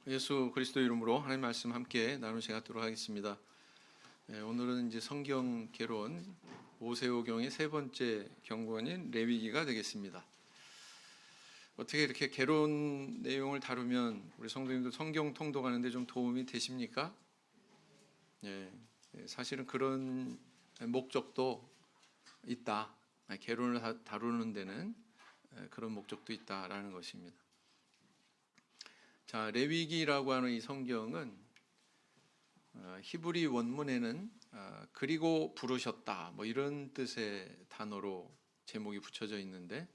예수 그리스도 이름으로 하나님 말씀 함께 나누는 시간 갖도록 하겠습니다. 오늘은 이제 성경 개론 모세오경의 세 번째 경건인 레위기가 되겠습니다. 어떻게 이렇게 개론 내용을 다루면 우리 성도님들 성경 통독하는데 좀 도움이 되십니까? 사실은 그런 목적도 있다. 개론을 다루는 데는 그런 목적도 있다라는 것입니다. 자, 레위기라고 하는 이 성경은 히브리 원문에는 그리고 부르셨다 뭐 이런 뜻의 단어로 제목이 붙여져 있는데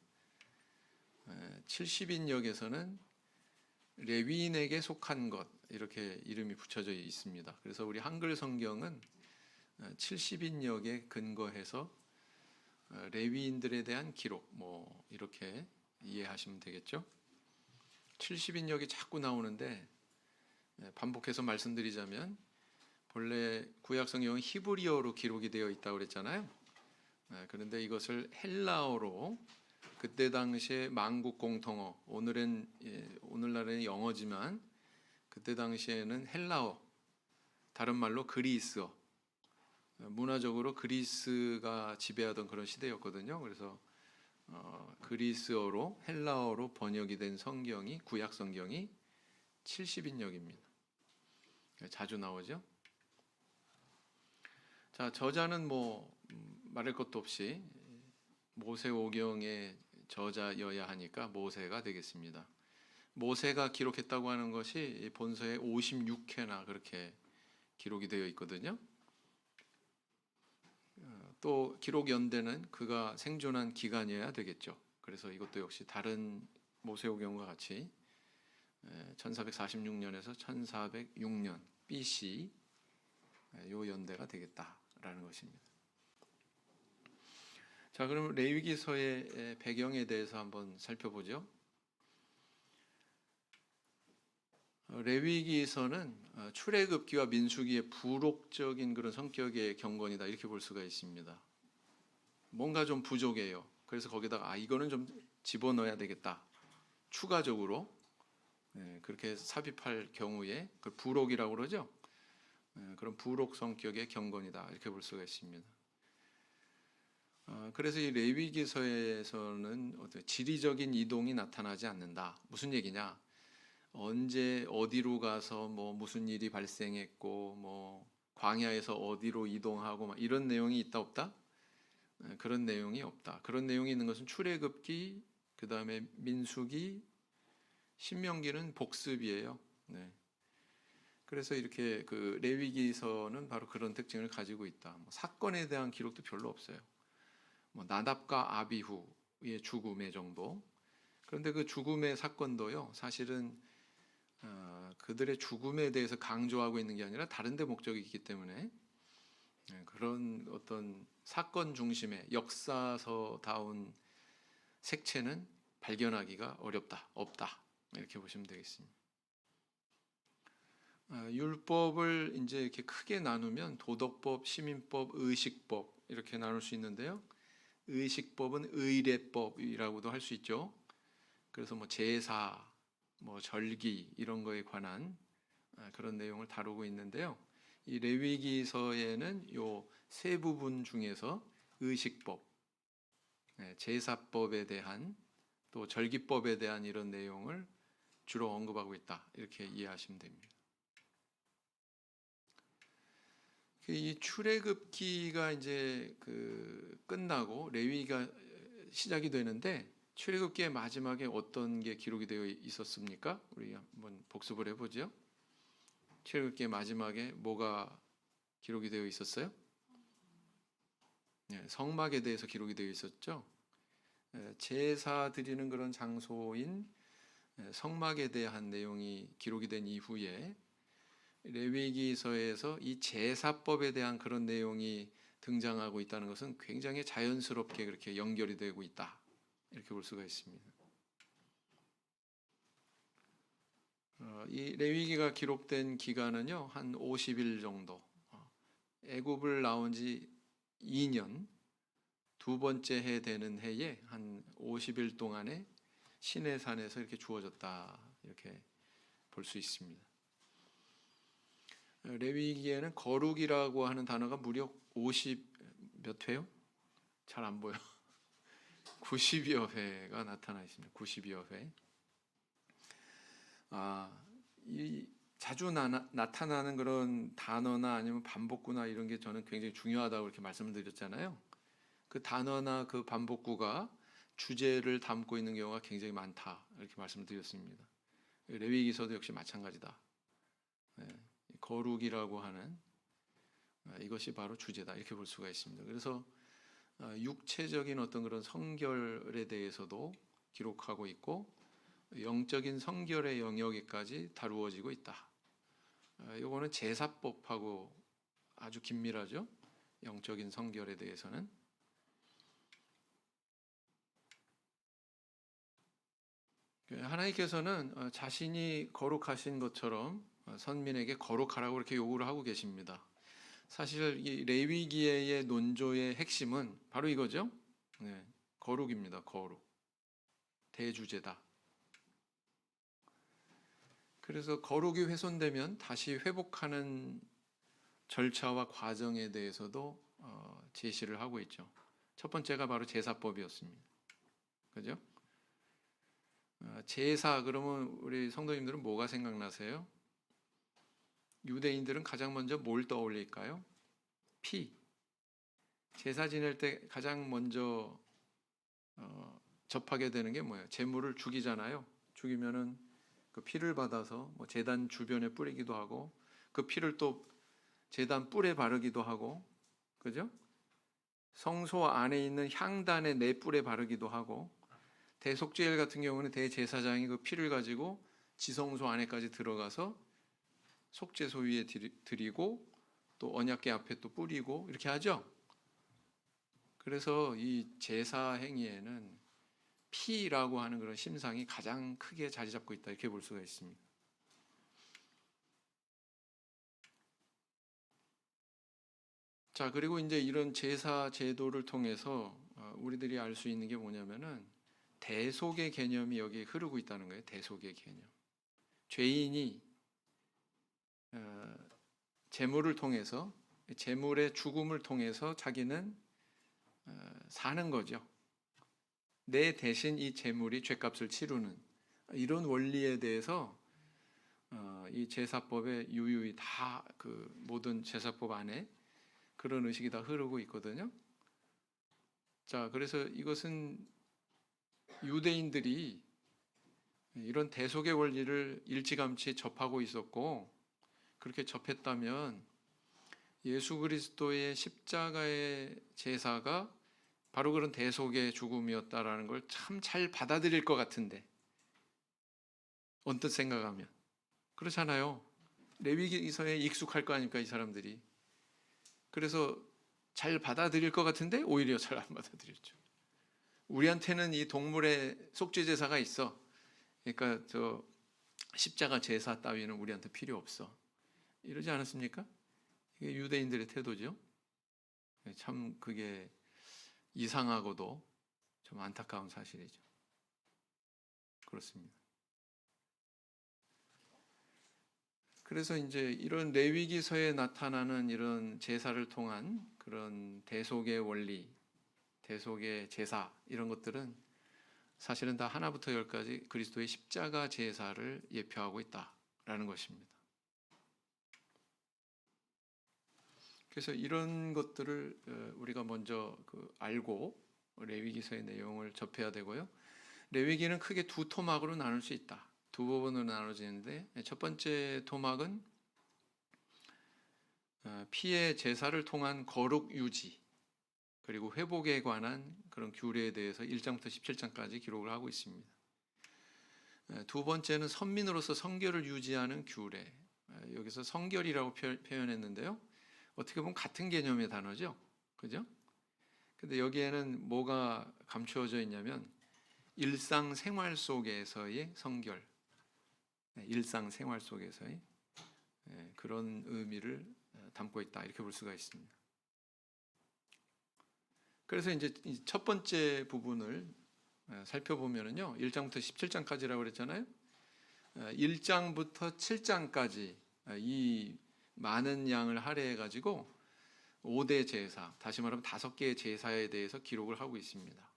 70인역에서는 레위인에게 속한 것 이렇게 이름이 붙여져 있습니다. 그래서 우리 한글 성경은 70인역에 근거해서 레위인들에 대한 기록 뭐 이렇게 이해하시면 되겠죠. 70인역이 자꾸 나오는데 반복해서 말씀드리자면 본래 구약 성경은 히브리어로 기록이 되어 있다고 그랬잖아요. 그런데 이것을 헬라어로 그때 당시에 만국 공통어 오늘날에는 영어지만 그때 당시에는 헬라어 다른 말로 그리스어 문화적으로 그리스가 지배하던 그런 시대였거든요. 그래서 그리스어로 헬라어로 번역이 된 성경이 구약 성경이 70인역입니다. 자주 나오죠. 자, 저자는 뭐 말할 것도 없이 모세오경의 저자여야 하니까 모세가 되겠습니다. 모세가 기록했다고 하는 것이 본서에 56회나 그렇게 기록이 되어 있거든요. 또 기록 연대는 그가 생존한 기간이어야 되겠죠. 그래서 이것도 역시 다른 모세오경과 같이 1446년에서 1406년 BC 요 연대가 되겠다라는 것입니다. 자, 그럼 레위기서의 배경에 대해서 한번 살펴보죠. 레위기서는 출애굽기와 민수기의 부록적인 그런 성격의 경건이다 이렇게 볼 수가 있습니다. 뭔가 좀 부족해요. 그래서 거기다가 이거는 좀 집어넣어야 되겠다. 추가적으로 그렇게 삽입할 경우에 그 부록이라고 그러죠. 그런 부록 성격의 경건이다 이렇게 볼 수가 있습니다. 그래서 이 레위기서에서는 어떤 지리적인 이동이 나타나지 않는다. 무슨 얘기냐? 언제 어디로 가서 뭐 무슨 일이 발생했고 뭐 광야에서 어디로 이동하고 막 이런 내용이 있다 없다? 그런 내용이 없다. 그런 내용이 있는 것은 출애굽기, 그 다음에 민수기, 신명기는 복습이에요. 네. 그래서 이렇게 그 레위기서는 바로 그런 특징을 가지고 있다. 뭐 사건에 대한 기록도 별로 없어요. 뭐 나답과 아비후의 죽음의 정도. 그런데 그 죽음의 사건도요, 사실은 그들의 죽음에 대해서 강조하고 있는 게 아니라 다른 데 목적이 있기 때문에 그런 어떤 사건 중심의 역사서다운 색채는 발견하기가 어렵다, 없다 이렇게 보시면 되겠습니다. 율법을 이제 이렇게 크게 나누면 도덕법, 시민법, 의식법 이렇게 나눌 수 있는데요. 의식법은 의례법이라고도 할 수 있죠. 그래서 뭐 제사, 뭐 절기 이런 거에 관한 그런 내용을 다루고 있는데요. 이 레위기서에는 요 세 부분 중에서 의식법, 제사법에 대한 또 절기법에 대한 이런 내용을 주로 언급하고 있다 이렇게 이해하시면 됩니다. 이 출애굽기가 이제 끝나고 레위기가 시작이 되는데 출애굽기의 마지막에 어떤 게 기록이 되어 있었습니까? 우리 한번 복습을 해보죠. 출애굽기의 마지막에 뭐가 기록이 되어 있었어요? 성막에 대해서 기록이 되어 있었죠. 제사 드리는 그런 장소인 성막에 대한 내용이 기록이 된 이후에 레위기서에서 이 제사법에 대한 그런 내용이 등장하고 있다는 것은 굉장히 자연스럽게 그렇게 연결이 되고 있다 이렇게 볼 수가 있습니다. 이 레위기가 기록된 기간은요 한 50일 정도. 애굽을 나온 지 2년 두 번째 해 되는 해에 한 50일 동안에 시내산에서 이렇게 주어졌다 이렇게 볼 수 있습니다. 레위기에는 거룩이라고 하는 단어가 무려 50 몇 회요? 잘 안 보여. 90여 회가 나타나 있습니다. 90여 회. 이 자주 나타나는 그런 단어나 아니면 반복구나 이런 게 저는 굉장히 중요하다고 이렇게 말씀을 드렸잖아요. 그 단어나 그 반복구가 주제를 담고 있는 경우가 굉장히 많다 이렇게 말씀을 드렸습니다. 레위기서도 역시 마찬가지다. 거룩이라고 하는 이것이 바로 주제다 이렇게 볼 수가 있습니다. 그래서 육체적인 어떤 그런 성결에 대해서도 기록하고 있고 영적인 성결의 영역에까지 다루어지고 있다. 이거는 제사법하고 아주 긴밀하죠. 영적인 성결에 대해서는. 하나님께서는 자신이 거룩하신 것처럼 선민에게 거룩하라고 이렇게 요구를 하고 계십니다. 사실 이 레위기의 논조의 핵심은 바로 이거죠. 거룩입니다. 거룩. 대주제다. 그래서 거룩이 훼손되면 다시 회복하는 절차와 과정에 대해서도 제시를 하고 있죠. 첫 번째가 바로 제사법이었습니다. 그죠? 제사 그러면 우리 성도님들은 뭐가 생각나세요? 유대인들은 가장 먼저 뭘 떠올릴까요? 피. 제사 지낼 때 가장 먼저 접하게 되는 게 뭐예요? 제물을 죽이잖아요. 죽이면은 그 피를 받아서 뭐 제단 주변에 뿌리기도 하고 그 피를 또 제단 뿔에 바르기도 하고, 그죠? 성소 안에 있는 향단의 네 뿔에 바르기도 하고, 대속죄일 같은 경우는 대제사장이 그 피를 가지고 지성소 안에까지 들어가서 속죄소 위에 드리고 또 언약궤 앞에 또 뿌리고 이렇게 하죠. 그래서 이 제사 행위에는 피라고 하는 그런 심상이 가장 크게 자리 잡고 있다 이렇게 볼 수가 있습니다. 자, 그리고 이제 이런 제사 제도를 통해서 우리들이 알 수 있는 게 뭐냐면은 대속의 개념이 여기에 흐르고 있다는 거예요. 대속의 개념. 죄인이 제물을 통해서, 제물의 죽음을 통해서 자기는 사는 거죠. 내 대신 이 제물이 죄값을 치르는 이런 원리에 대해서 이 제사법에 유유히 다 그 모든 제사법 안에 그런 의식이 다 흐르고 있거든요. 자, 그래서 이것은 유대인들이 이런 대속의 원리를 일찌감치 접하고 있었고, 그렇게 접했다면 예수 그리스도의 십자가의 제사가 바로 그런 대속의 죽음이었다라는 걸 참 잘 받아들일 것 같은데, 언뜻 생각하면 그렇잖아요. 레위기서에 익숙할 거 아닙니까 이 사람들이. 그래서 잘 받아들일 것 같은데 오히려 잘 안 받아들였죠. 우리한테는 이 동물의 속죄 제사가 있어. 그러니까 저 십자가 제사 따위는 우리한테 필요 없어. 이러지 않았습니까? 이게 유대인들의 태도죠. 참 그게 이상하고도 좀 안타까운 사실이죠. 그렇습니다. 그래서 이제 이런 레위기서에 나타나는 이런 제사를 통한 그런 대속의 원리, 대속의 제사 이런 것들은 사실은 다 하나부터 열까지 그리스도의 십자가 제사를 예표하고 있다라는 것입니다. 그래서 이런 것들을 우리가 먼저 알고 레위기서의 내용을 접해야 되고요. 레위기는 크게 두 토막으로 나눌 수 있다. 두 부분으로 나눠지는데 첫 번째 토막은 피의 제사를 통한 거룩 유지 그리고 회복에 관한 그런 규례에 대해서 1장부터 17장까지 기록을 하고 있습니다. 두 번째는 선민으로서 성결을 유지하는 규례. 여기서 성결이라고 표현했는데요. 어떻게 보면 같은 개념의 단어죠. 그죠? 근데 여기에는 뭐가 감추어져 있냐면 일상생활 속에서의 성결. 일상생활 속에서의 그런 의미를 담고 있다. 이렇게 볼 수가 있습니다. 그래서 이제 첫 번째 부분을 살펴보면은요. 1장부터 17장까지라고 그랬잖아요. 1장부터 7장까지 이 많은 양을 할애해 가지고 5대 제사, 다시 말하면 5개의 제사에 대해서 기록을 하고 있습니다.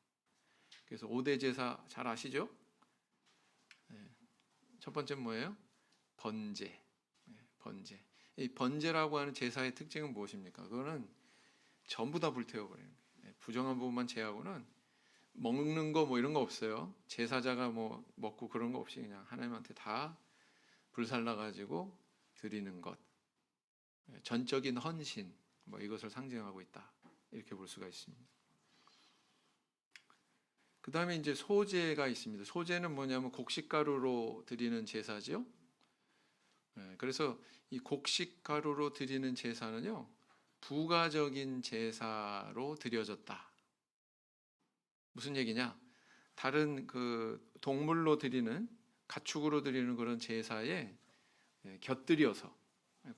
그래서 5대 제사 잘 아시죠? 첫 번째 뭐예요? 번제. 번제. 이 번제라고 하는 제사의 특징은 무엇입니까? 그거는 전부 다 불태워버리는 거예요. 부정한 부분만 제하고는 먹는 거 뭐 이런 거 없어요. 제사자가 뭐 먹고 그런 거 없이 그냥 하나님한테 다 불살라 가지고 드리는 것. 전적인 헌신, 뭐 이것을 상징하고 있다. 이렇게 볼 수가 있습니다. 그 다음에 이제 소제가 있습니다. 소제는 뭐냐면 곡식가루로 드리는 제사죠. 그래서 이 곡식가루로 드리는 제사는요, 부가적인 제사로 드려졌다. 무슨 얘기냐? 다른 그 동물로 드리는, 가축으로 드리는 그런 제사에 곁들여서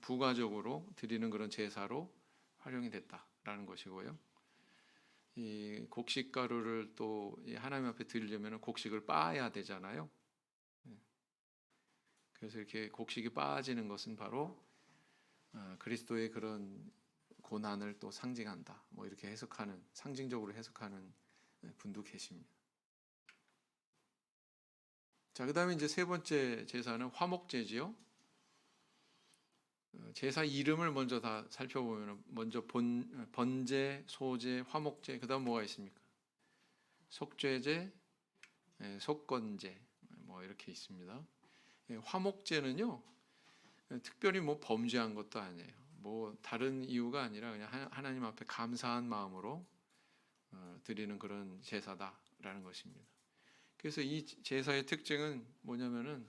부가적으로 드리는 그런 제사로 활용이 됐다라는 것이고요. 이 곡식가루를 또 하나님 앞에 드리려면 곡식을 빻아야 되잖아요. 그래서 이렇게 곡식이 빠지는 것은 바로 그리스도의 그런 고난을 또 상징한다. 뭐 이렇게 해석하는, 상징적으로 해석하는 분도 계십니다. 자, 그다음에 이제 세 번째 제사는 화목제지요. 제사 이름을 먼저 다 살펴보면 먼저 번제, 소제, 화목제, 그다음 뭐가 있습니까? 속죄제, 속건제, 뭐 이렇게 있습니다. 화목제는요, 특별히 뭐 범죄한 것도 아니에요. 뭐 다른 이유가 아니라 그냥 하나님 앞에 감사한 마음으로 드리는 그런 제사다라는 것입니다. 그래서 이 제사의 특징은 뭐냐면은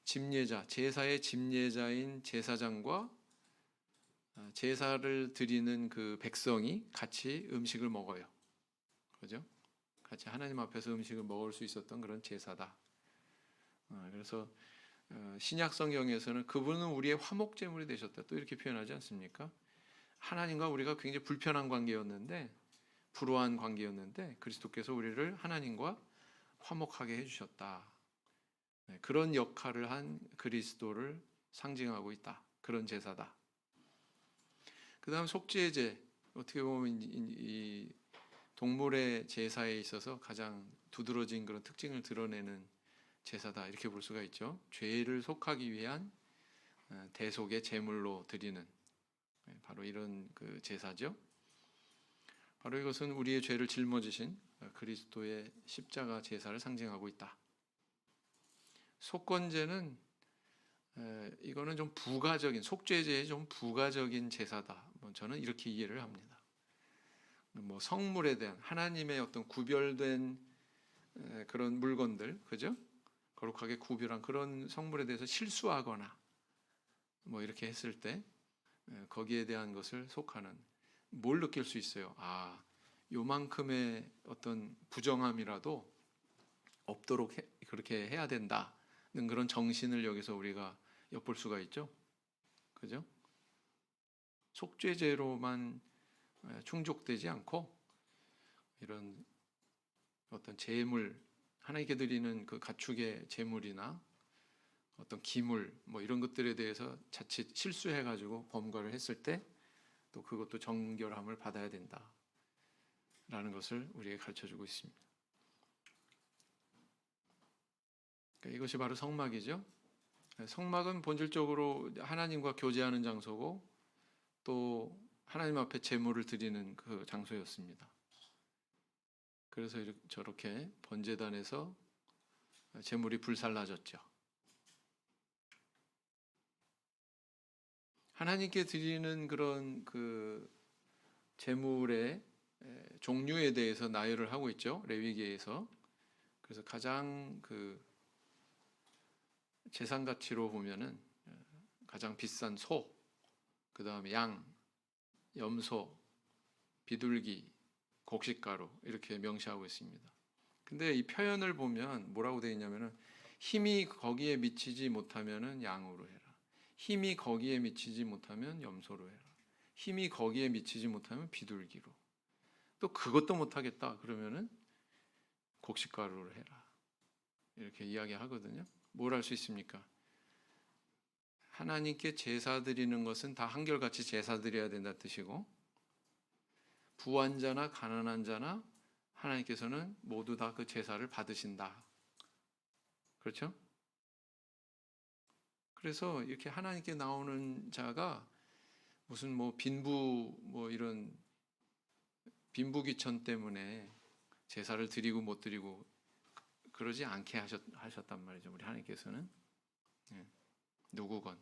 집례자, 제사의 집례자인 제사장과 제사를 드리는 그 백성이 같이 음식을 먹어요. 그죠? 같이 하나님 앞에서 음식을 먹을 수 있었던 그런 제사다. 그래서 신약 성경에서는 그분은 우리의 화목 제물이 되셨다. 또 이렇게 표현하지 않습니까? 하나님과 우리가 굉장히 불편한 관계였는데, 불우한 관계였는데 그리스도께서 우리를 하나님과 화목하게 해주셨다. 그런 역할을 한 그리스도를 상징하고 있다. 그런 제사다. 그 다음 속죄제, 어떻게 보면 이 동물의 제사에 있어서 가장 두드러진 그런 특징을 드러내는 제사다. 이렇게 볼 수가 있죠. 죄를 속하기 위한 대속의 제물로 드리는 바로 이런 그 제사죠. 바로 이것은 우리의 죄를 짊어지신 그리스도의 십자가 제사를 상징하고 있다. 속건제는 이거는 좀 부가적인, 속죄제의 좀 부가적인 제사다. 저는 이렇게 이해를 합니다. 뭐 성물에 대한 하나님의 어떤 구별된 그런 물건들, 그죠? 거룩하게 구별한 그런 성물에 대해서 실수하거나 뭐 이렇게 했을 때 거기에 대한 것을 속하는, 뭘 느낄 수 있어요? 아, 요만큼의 어떤 부정함이라도 없도록 그렇게 해야 된다는 그런 정신을 여기서 우리가 엿볼 수가 있죠. 그죠? 속죄제로만 충족되지 않고 이런 어떤 제물, 하나님께 드리는 그 가축의 제물이나 어떤 기물 뭐 이런 것들에 대해서 자칫 실수해 가지고 범과를 했을 때 또 그것도 정결함을 받아야 된다라는 것을 우리에게 가르쳐 주고 있습니다. 그러니까 이것이 바로 성막이죠. 성막은 본질적으로 하나님과 교제하는 장소고 또 하나님 앞에 제물을 드리는 그 장소였습니다. 그래서 저렇게 번제단에서 제물이 불살라졌죠. 하나님께 드리는 그런 그 제물의 종류에 대해서 나열을 하고 있죠. 레위기에서. 그래서 가장 그 재산 가치로 보면은 가장 비싼 소, 그 다음에 양, 염소, 비둘기, 곡식가루 이렇게 명시하고 있습니다. 근데 이 표현을 보면 뭐라고 되어 있냐면은 힘이 거기에 미치지 못하면은 양으로 해라. 힘이 거기에 미치지 못하면 염소로 해라. 힘이 거기에 미치지 못하면 비둘기로. 또 그것도 못하겠다 그러면은 곡식가루로 해라. 이렇게 이야기하거든요. 뭘 할 수 있습니까? 하나님께 제사 드리는 것은 다 한결같이 제사 드려야 된다는 뜻이고, 부한 자나 가난한 자나 하나님께서는 모두 다 그 제사를 받으신다. 그렇죠? 그래서 이렇게 하나님께 나오는 자가 무슨 뭐 빈부 뭐 이런 빈부귀천 때문에 제사를 드리고 못 드리고 그러지 않게 하셨단 말이죠. 우리 하나님께서는 누구건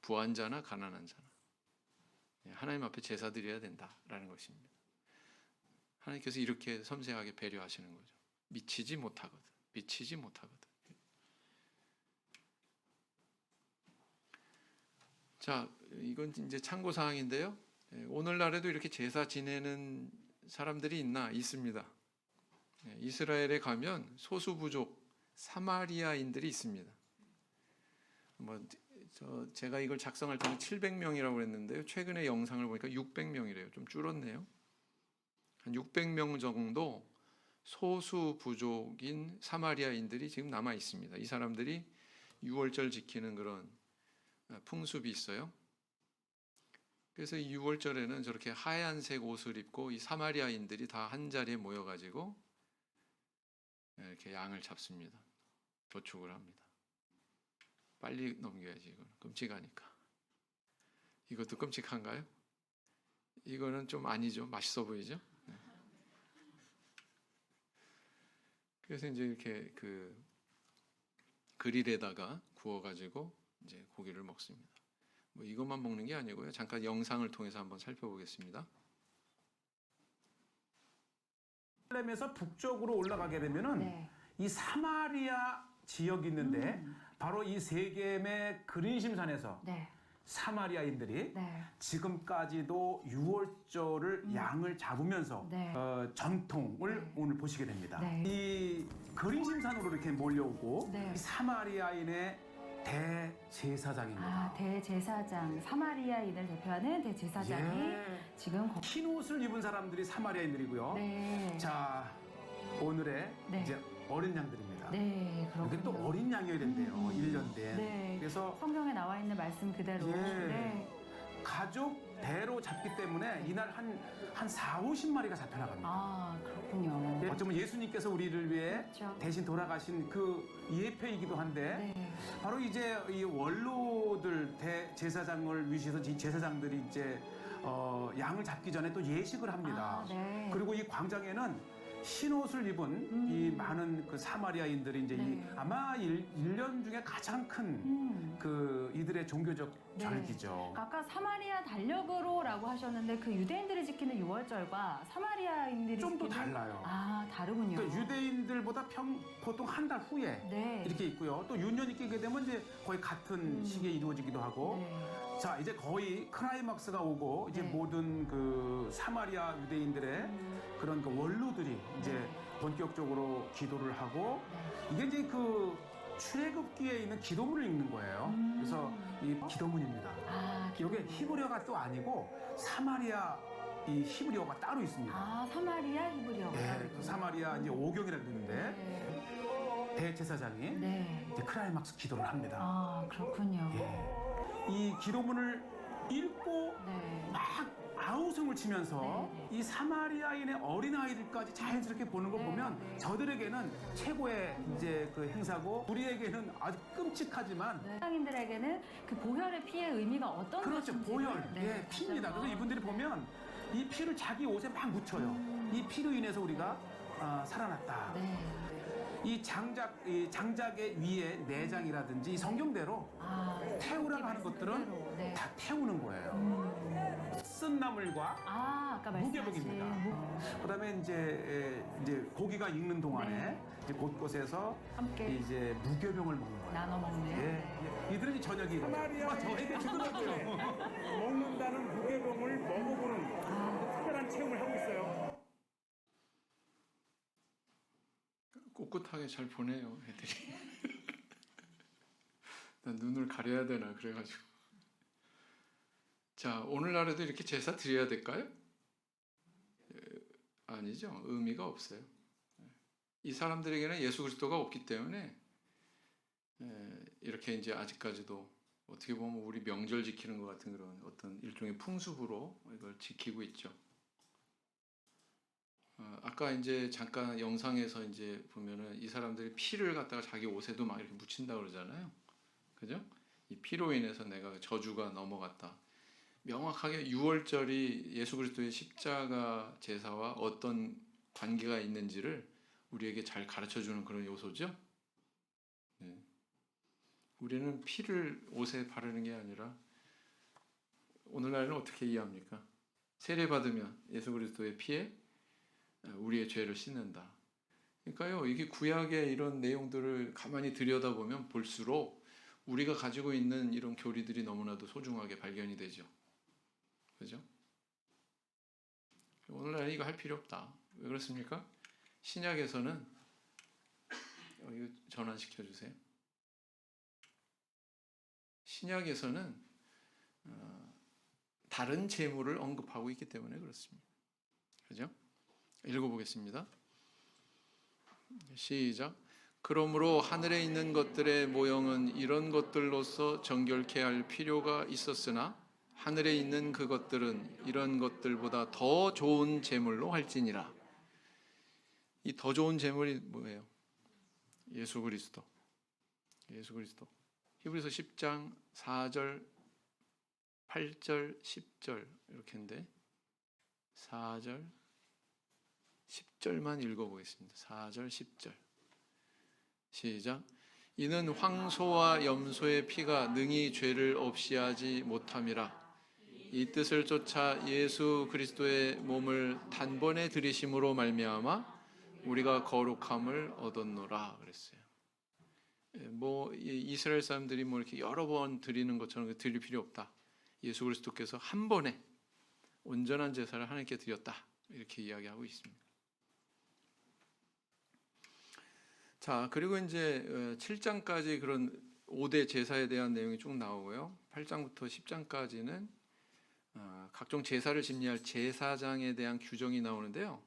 부한 자나 가난한 자나 하나님 앞에 제사 드려야 된다라는 것입니다. 하나님께서 이렇게 섬세하게 배려하시는 거죠. 미치지 못하거든. 자, 이건 이제 참고 사항인데요. 오늘날에도 이렇게 제사 지내는 사람들이 있습니다. 이스라엘에 가면 소수 부족 사마리아인들이 있습니다. 제가 이걸 작성할 때는 700명이라고 했는데요. 최근에 영상을 보니까 600명이래요. 좀 줄었네요. 한 600명 정도 소수 부족인 사마리아인들이 지금 남아 있습니다. 이 사람들이 6월절 지키는 그런 풍습이 있어요. 그래서 이 6월절에는 저렇게 하얀색 옷을 입고 이 사마리아인들이 다 한 자리에 모여가지고 이렇게 양을 잡습니다. 도축을 합니다. 빨리 넘겨야지. 이거는 끔찍하니까. 이것도 끔찍한가요? 이거는 좀 아니죠. 맛있어 보이죠? 네. 그래서 이제 이렇게 그 그릴에다가 구워가지고 이제 고기를 먹습니다. 뭐 이것만 먹는 게 아니고요. 잠깐 영상을 통해서 한번 살펴보겠습니다. 예루살렘에서 북쪽으로 올라가게 되면은 이 사마리아 지역이 있는데 바로 이 세겜의 그린심산에서 사마리아인들이 지금까지도 유월절을 양을 잡으면서 전통을 오늘 보시게 됩니다. 이 그린심산으로 이렇게 몰려오고 이 사마리아인의 대제사장입니다. 대제사장, 사마리아인을 대표하는 대제사장이 지금 흰 옷을 입은 사람들이 사마리아인들이고요. 자, 오늘의 이제 어린 양들입니다. 그렇군요. 여기 또 어린 양이어야 된대요. 1년 된. 그래서 성경에 나와 있는 말씀 그대로 가족 대로 잡기 때문에 이날 한 4, 50마리가 잡혀나갑니다. 그렇군요. 어쩌면 예수님께서 우리를 위해 그렇죠. 대신 돌아가신 그 예표이기도 한데 바로 이제 이 원로들 대제사장을 위시해서 이 제사장들이 이제 양을 잡기 전에 또 예식을 합니다. 그리고 이 광장에는 흰 옷을 입은 이 많은 그 사마리아인들이 이제 아마 1년 중에 가장 큰 그 이들의 종교적 절기죠. 아까 사마리아 달력으로라고 하셨는데 그 유대인들이 지키는 유월절과 사마리아인들이 좀 더 지키는 달라요. 다르군요. 그러니까 유대인들보다 보통 한 달 후에 이렇게 있고요. 또 유년이 끼게 되면 이제 거의 같은 시기에 이루어지기도 하고. 자, 이제 거의 클라이막스가 오고 이제 모든 그 사마리아 유대인들의 그런 그 원로들이 이제 본격적으로 기도를 하고 이게 이제 그 출애굽기에 있는 기도문을 읽는 거예요. 그래서 이 기도문입니다. 이게 히브리어가 또 아니고 사마리아 이 히브리어가 따로 있습니다. 사마리아 히브리어. 그 사마리아 이제 오경이라고 그러는데 대제사장이 이제 클라이막스 기도를 합니다. 그렇군요. 이 기도문을 읽고 막 아우성을 치면서 이 사마리아인의 어린 아이들까지 자연스럽게 보는 걸 보면 저들에게는 최고의 이제 그 행사고 우리에게는 아주 끔찍하지만 세상인들에게는 그 보혈의 피의 의미가 어떤 그렇죠. 것인지 보혈, 피입니다. 그래서 이분들이 보면 이 피를 자기 옷에 막 묻혀요. 이 피로 인해서 우리가 살아났다. 이 장작의 위에 내장이라든지 이 성경대로 태우라고 하는 것들은 다 태우는 거예요. 쓴 나물과 아까 무교복입니다. 그다음에 이제 고기가 익는 동안에 이제 곳곳에서 함께 이제 무교병을 먹는 거예요. 나눠 먹는. 이들은 이제 저녁이고. 저에게 주더라고요. 먹는다는 무게병을 먹어보는 특별한 체험을 하고 있어요. 꿋꿋하게 잘 보내요, 애들이. 난 눈을 가려야 되나 그래가지고. 자, 오늘날에도 이렇게 제사 드려야 될까요? 아니죠. 의미가 없어요. 이 사람들에게는 예수 그리스도가 없기 때문에 이렇게 이제 아직까지도 어떻게 보면 우리 명절 지키는 것 같은 그런 어떤 일종의 풍습으로 이걸 지키고 있죠. 아까 이제 잠깐 영상에서 이제 보면은 이 사람들이 피를 갖다가 자기 옷에도 막 이렇게 묻힌다 그러잖아요. 그죠? 이 피로 인해서 내가 저주가 넘어갔다. 명확하게 6월절이 예수 그리스도의 십자가 제사와 어떤 관계가 있는지를 우리에게 잘 가르쳐 주는 그런 요소죠. 네. 우리는 피를 옷에 바르는 게 아니라 오늘날은 어떻게 이해합니까? 세례 받으면 예수 그리스도의 피에 우리의 죄를 씻는다. 그러니까요, 이게 구약의 이런 내용들을 가만히 들여다보면 볼수록 우리가 가지고 있는 이런 교리들이 너무나도 소중하게 발견이 되죠. 그죠? 오늘날 이거 할 필요 없다. 왜 그렇습니까? 신약에서는 이거 전환시켜 주세요. 신약에서는 다른 재물을 언급하고 있기 때문에 그렇습니다. 그죠? 읽어보겠습니다. 시작. 그러므로 하늘에 있는 것들의 모형은 이런 것들로서 정결케 할 필요가 있었으나 하늘에 있는 그것들은 이런 것들보다 더 좋은 제물로 할지니라. 이 더 좋은 제물이 뭐예요? 예수 그리스도. 예수 그리스도. 히브리서 10장 4절, 8절, 10절 이렇게인데 4절, 10절만 읽어보겠습니다. 4절, 10절. 시작. 이는 황소와 염소의 피가 능히 죄를 없이 하지 못함이라. 이 뜻을 쫓아 예수 그리스도의 몸을 단번에 들이심으로 말미암아 우리가 거룩함을 얻었노라 그랬어요. 뭐 이스라엘 사람들이 뭐 이렇게 여러 번 드리는 것처럼 드릴 필요 없다. 예수 그리스도께서 한 번에 온전한 제사를 하나님께 드렸다. 이렇게 이야기하고 있습니다. 자, 그리고 이제 7장까지 그런 5대 제사에 대한 내용이 쭉 나오고요. 8장부터 10장까지는 각종 제사를 집례할 제사장에 대한 규정이 나오는데요.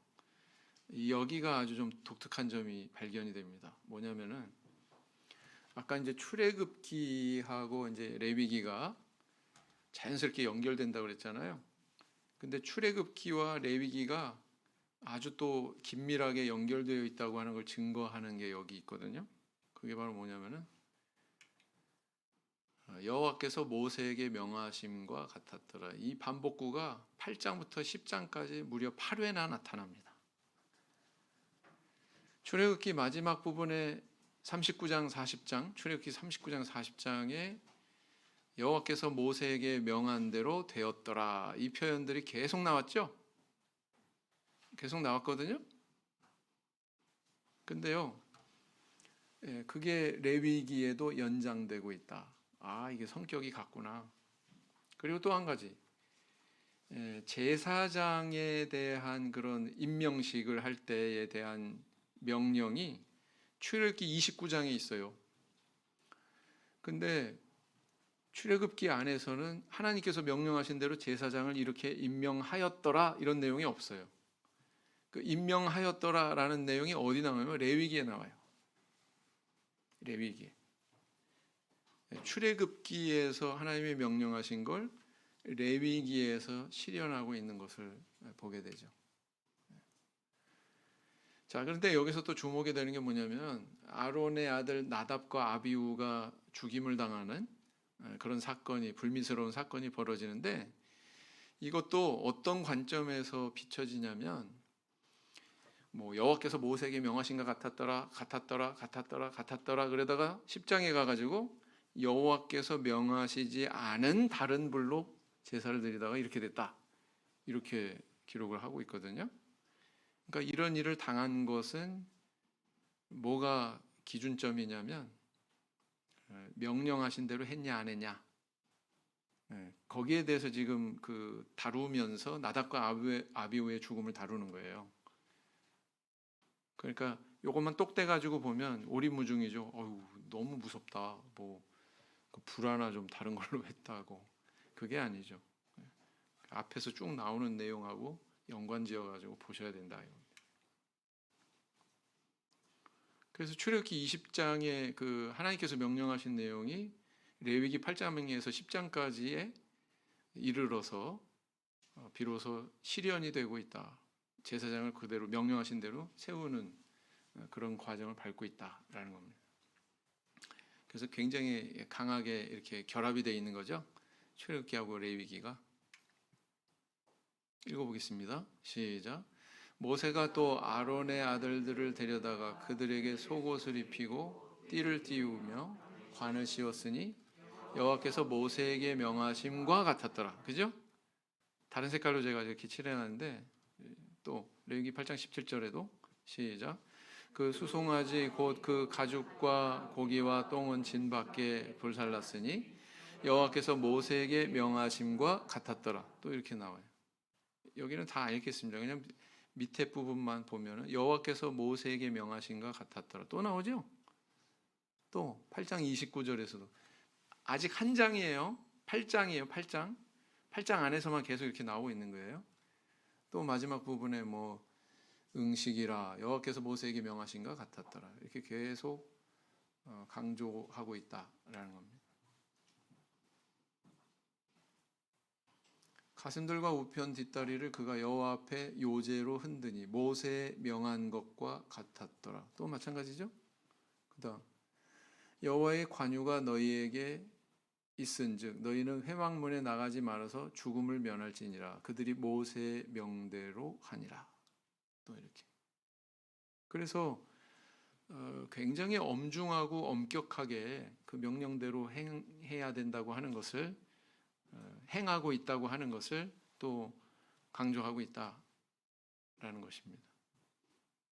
여기가 아주 좀 독특한 점이 발견이 됩니다. 뭐냐면은 아까 이제 출애굽기하고 이제 레위기가 자연스럽게 연결된다고 그랬잖아요. 근데 출애굽기와 레위기가 아주 또 긴밀하게 연결되어 있다고 하는 걸 증거하는 게 여기 있거든요. 그게 바로 뭐냐면은 여호와께서 모세에게 명하심과 같았더라. 이 반복구가 8장부터 10장까지 무려 8회나 나타납니다. 출애굽기 마지막 부분에 39장 40장, 출애굽기 39장 40장에 여호와께서 모세에게 명한 대로 되었더라. 이 표현들이 계속 나왔죠? 계속 나왔거든요. 근데요, 그게 레위기에도 연장되고 있다. 아, 이게 성격이 같구나. 그리고 또 한 가지, 제사장에 대한 그런 임명식을 할 때에 대한 명령이 출애굽기 29장에 있어요. 근데 출애굽기 안에서는 하나님께서 명령하신 대로 제사장을 이렇게 임명하였더라 이런 내용이 없어요. 그 임명하였더라라는 내용이 어디 나오냐면 레위기에 나와요. 레위기에. 출애굽기에서 하나님이 명령하신 걸 레위기에서 실현하고 있는 것을 보게 되죠. 자, 그런데 여기서 또 주목이 되는 게 뭐냐면 아론의 아들 나답과 아비후가 죽임을 당하는 그런 사건이, 불미스러운 사건이 벌어지는데 이것도 어떤 관점에서 비춰지냐면 뭐 여호와께서 모세에게 명하신 것 같았더라 그러다가 10장에 가가지고 여호와께서 명하시지 않은 다른 불로 제사를 드리다가 이렇게 됐다, 이렇게 기록을 하고 있거든요. 그러니까 이런 일을 당한 것은 뭐가 기준점이냐면 명령하신 대로 했냐 안 했냐, 거기에 대해서 지금 그 다루면서 나답과 아비후의 죽음을 다루는 거예요. 그러니까 요것만 똑 떼가지고 보면 오리무중이죠. 어휴, 너무 무섭다. 뭐 불 하나 좀 다른 걸로 했다고. 그게 아니죠. 앞에서 쭉 나오는 내용하고 연관지어가지고 보셔야 된다. 그래서 출애굽기 20장에 그 하나님께서 명령하신 내용이 레위기 8장에서 10장까지에 이르러서 비로소 실현이 되고 있다. 제사장을 그대로 명령하신 대로 세우는 그런 과정을 밟고 있다라는 겁니다. 그래서 굉장히 강하게 이렇게 결합이 되어 있는 거죠. 출애굽기하고 레위기가. 읽어보겠습니다. 시작. 모세가 또 아론의 아들들을 데려다가 그들에게 속옷을 입히고 띠를 띠우며 관을 씌웠으니 여호와께서 모세에게 명하심과 같았더라. 그죠? 다른 색깔로 제가 이렇게 칠해놨는데 또 레위기 8장 17절에도 시작. 그 수송아지 곧 그 가죽과 고기와 똥은 진 밖에 불살랐으니 여호와께서 모세에게 명하심과 같았더라. 또 이렇게 나와요. 여기는 다 읽겠습니다. 그냥 밑에 부분만 보면은 여호와께서 모세에게 명하신과 같았더라. 또 나오죠? 또 8장 29절에서도 아직 한 장이에요. 8장이에요. 8장. 8장 안에서만 계속 이렇게 나오고 있는 거예요. 또 마지막 부분에 뭐 응식이라 여호와께서 모세에게 명하신과 같았더라. 이렇게 계속 강조하고 있다라는 겁니다. 가슴들과 우편 뒷다리를 그가 여호와 앞에 요제로 흔드니 모세의 명한 것과 같았더라. 또 마찬가지죠. 그다음 여호와의 관유가 너희에게 있은즉 너희는 회막문에 나가지 말아서 죽음을 면할지니라. 그들이 모세의 명대로 하니라. 또 이렇게. 그래서 굉장히 엄중하고 엄격하게 그 명령대로 행해야 된다고 하는 것을 행하고 있다고 하는 것을 또 강조하고 있다라는 것입니다.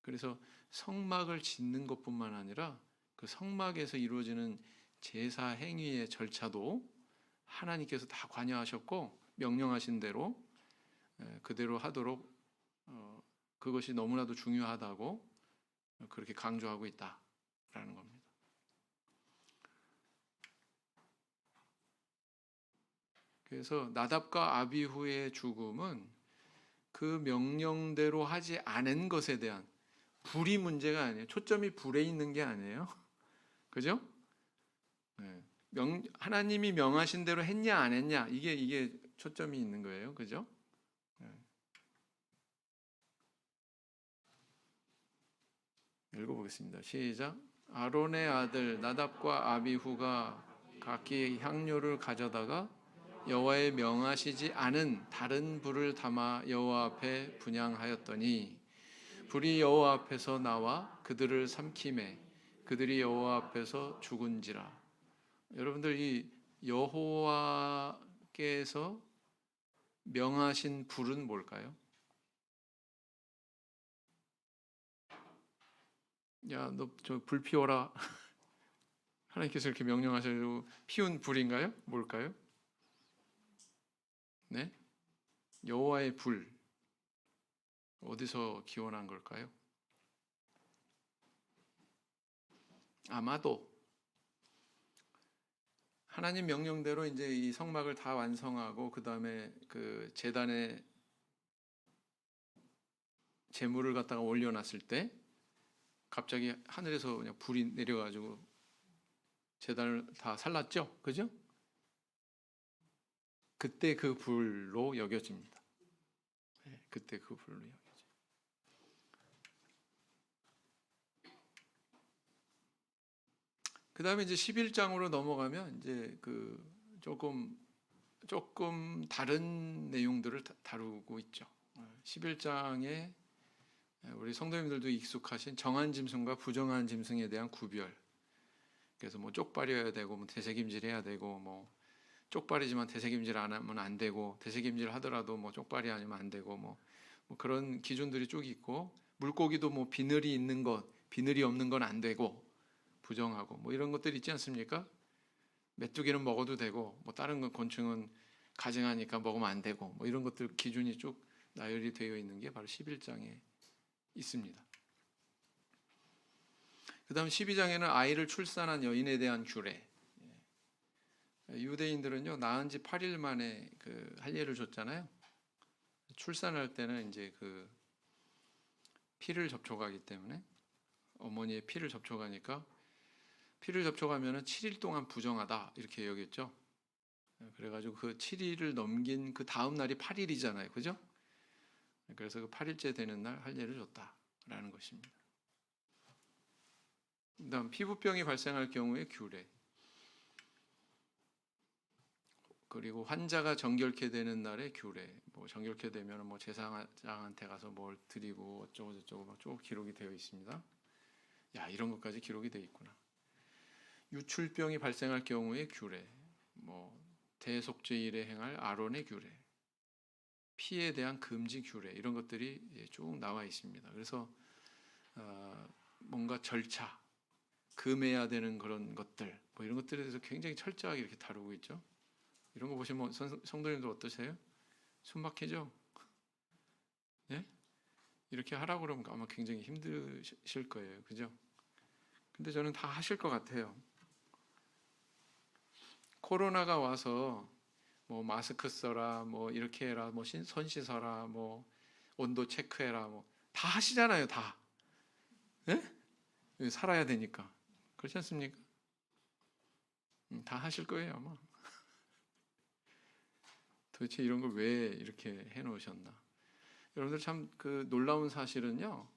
그래서 성막을 짓는 것뿐만 아니라 그 성막에서 이루어지는 제사 행위의 절차도 하나님께서 다 관여하셨고 명령하신 대로 그대로 하도록 그것이 너무나도 중요하다고 그렇게 강조하고 있다라는 겁니다. 그래서 나답과 아비후의 죽음은 그 명령대로 하지 않은 것에 대한 불이 문제가 아니에요. 초점이 불에 있는 게 아니에요. 그죠? 하나님이 명하신 대로 했냐 안 했냐 이게 초점이 있는 거예요. 그죠? 읽어보겠습니다. 시작. 아론의 아들 나답과 아비후가 각기 향료를 가져다가 여호와의 명하시지 않은 다른 불을 담아 여호와 앞에 분향하였더니 불이 여호와 앞에서 나와 그들을 삼키매 그들이 여호와 앞에서 죽은지라. 여러분들 이 여호와께서 명하신 불은 뭘까요? 야, 너 저 불 피워라. 하나님께서 이렇게 명령하셔서 피운 불인가요? 뭘까요? 네? 여호와의 불. 어디서 기원한 걸까요? 아마도 하나님 명령대로 이제 이 성막을 다 완성하고 그 다음에 그 제단에 제물을 갖다가 올려놨을 때 갑자기 하늘에서 그냥 불이 내려가지고 제단을 다 살랐죠, 그죠? 그때 그 불로 여겨집니다. 네, 그때 그 불로 여겨져. 그 다음에 이제 11장으로 넘어가면 이제 그 조금 다른 내용들을 다루고 있죠. 11장에 우리 성도님들도 익숙하신 정한 짐승과 부정한 짐승에 대한 구별. 그래서 뭐 쪽발이어야 되고 뭐 되새김질해야 되고 뭐 쪽발이지만 되새김질 안 하면 안 되고 되새김질 하더라도 뭐 쪽발이 아니면 안 되고 뭐 그런 기준들이 쭉 있고 물고기도 뭐 비늘이 있는 것, 비늘이 없는 건 안 되고 부정하고 뭐 이런 것들 있지 않습니까? 메뚜기는 먹어도 되고 뭐 다른 건 곤충은 가증하니까 먹으면 안 되고 뭐 이런 것들 기준이 쭉 나열이 되어 있는 게 바로 11장에 있습니다. 그 다음 12장에는 아이를 출산한 여인에 대한 규례. 유대인들은요 낳은 지 8일 만에 그 할례를 줬잖아요. 출산할 때는 이제 그 피를 접촉하기 때문에 어머니의 피를 접촉하니까 피를 접촉하면은 7일 동안 부정하다 이렇게 여겼죠. 그래가지고 그 7일을 넘긴 그 다음 날이 8일이잖아요, 그죠? 그래서 그 8일째 되는 날 할례를 줬다라는 것입니다. 그다음 피부병이 발생할 경우에 규례. 그리고 환자가 정결케 되는 날에 규례. 뭐 정결케 되면 뭐 제사장한테 가서 뭘 드리고 어쩌고 저쩌고 막 쭉 기록이 되어 있습니다. 야, 이런 것까지 기록이 되어 있구나. 유출병이 발생할 경우에 규례. 뭐 대속죄일에 행할 아론의 규례. 피에 대한 금지 규례 이런 것들이 쭉 나와 있습니다. 그래서 뭔가 절차, 금해야 되는 그런 것들, 뭐 이런 것들에 대해서 굉장히 철저하게 이렇게 다루고 있죠. 이런 거 보시면 성도님들 어떠세요? 숨 막히죠? 예? 이렇게 하라고 그러면 아마 굉장히 힘드실 거예요. 그죠? 근데 저는 다 하실 것 같아요. 코로나가 와서 뭐 마스크 써라, 뭐 이렇게 해라, 뭐 손 씻어라, 뭐 온도 체크해라, 뭐 다 하시잖아요, 다. 예? 살아야 되니까. 그렇지 않습니까? 다 하실 거예요, 아마. 도대체 이런 걸 왜 이렇게 해놓으셨나? 여러분들 참 그 놀라운 사실은요,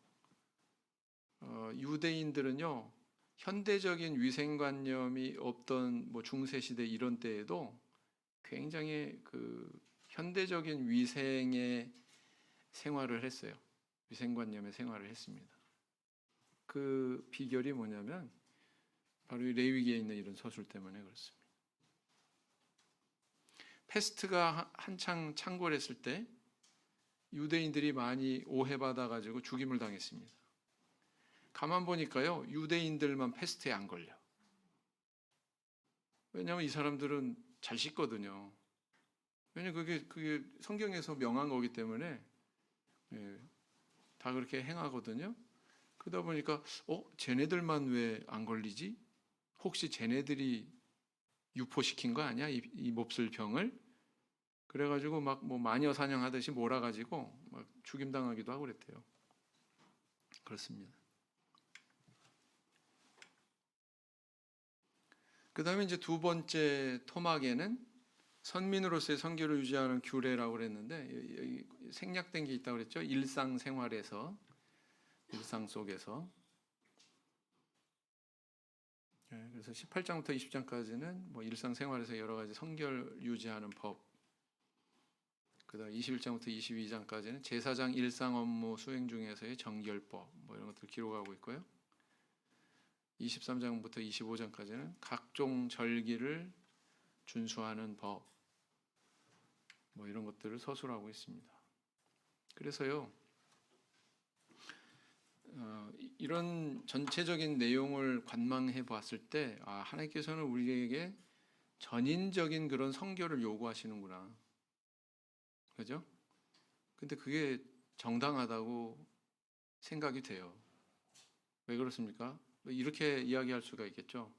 유대인들은요, 현대적인 위생관념이 없던 뭐 중세 시대 이런 때에도 굉장히 그 현대적인 위생의 생활을 했어요. 위생관념의 생활을 했습니다. 그 비결이 뭐냐면 바로 이 레위기에 있는 이런 서술 때문에 그렇습니다. 패스트가 한창 창궐했을 때 유대인들이 많이 오해받아 가지고 죽임을 당했습니다. 가만 보니까요, 유대인들만 패스트에 안 걸려. 왜냐하면 이 사람들은 잘 씻거든요. 왜냐면 그게 성경에서 명한 거기 때문에 다 그렇게 행하거든요. 그러다 보니까 쟤네들만 왜 안 걸리지? 혹시 쟤네들이 유포시킨 거 아니야? 이 몹쓸 병을? 그래가지고 막 뭐 마녀 사냥하듯이 몰아가지고 막 죽임당하기도 하고 그랬대요. 그렇습니다. 그 다음에 이제 두 번째 토막에는 선민으로서의 선교를 유지하는 규례라고 그랬는데 여기 생략된 게 있다고 그랬죠. 일상생활에서, 일상 속에서. 그래서 18장부터 20장까지는 뭐 일상생활에서 여러 가지 선결 유지하는 법. 그다음 21장부터 22장까지는 제사장 일상 업무 수행 중에서의 정결법 뭐 이런 것들 기록하고 있고요. 23장부터 25장까지는 각종 절기를 준수하는 법 뭐 이런 것들을 서술하고 있습니다. 그래서요, 이런 전체적인 내용을 관망해 봤을 때 하나님께서는 우리에게 전인적인 그런 선교를 요구하시는구나. 그죠? 근데 그게 정당하다고 생각이 돼요. 왜 그렇습니까? 이렇게 이야기할 수가 있겠죠.